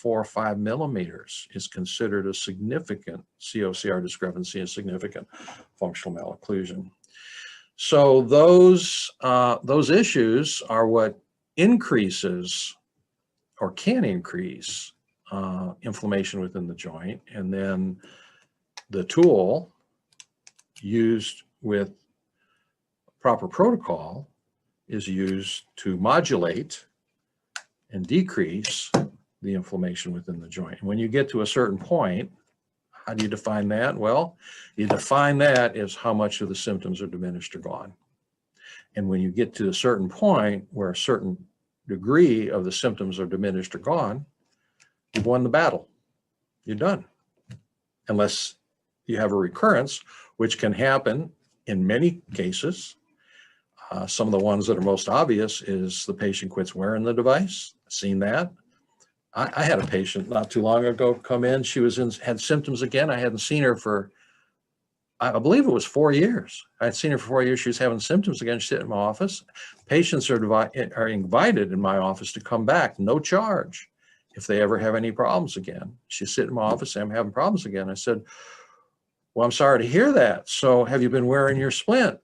4 or 5 millimeters is considered a significant COCR discrepancy, a significant functional malocclusion. So those issues are what increases or can increase inflammation within the joint. And then the tool used with proper protocol is used to modulate and decrease the inflammation within the joint. And when you get to a certain point, how do you define that? Well, you define that as how much of the symptoms are diminished or gone. And when you get to a certain point where a certain degree of the symptoms are diminished or gone, you've won the battle. You're done. Unless you have a recurrence, which can happen in many cases. Some of the ones that are most obvious is the patient quits wearing the device. I've seen that. I had a patient not too long ago come in. She had symptoms again. I hadn't seen her for, I believe it was 4 years. I had seen her for 4 years. She was having symptoms again. She's sitting in my office. Patients are invited in my office to come back, no charge, if they ever have any problems again. She's sitting in my office saying, I'm having problems again. I said, well, I'm sorry to hear that. So have you been wearing your splint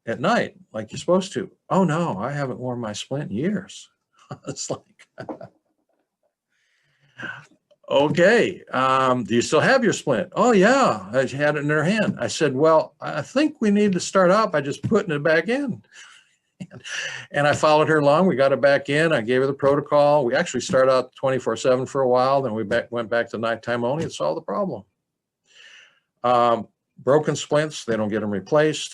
at night like you're supposed to? Oh, no, I haven't worn my splint in years. It's like, okay, do you still have your splint? Oh, yeah, I had it in her hand. I said, well, I think we need to start out by just putting it back in. And I followed her along. We got it back in. I gave her the protocol. We actually started out 24/7 for a while. Then we went back to nighttime only and solved the problem. Broken splints, they don't get them replaced.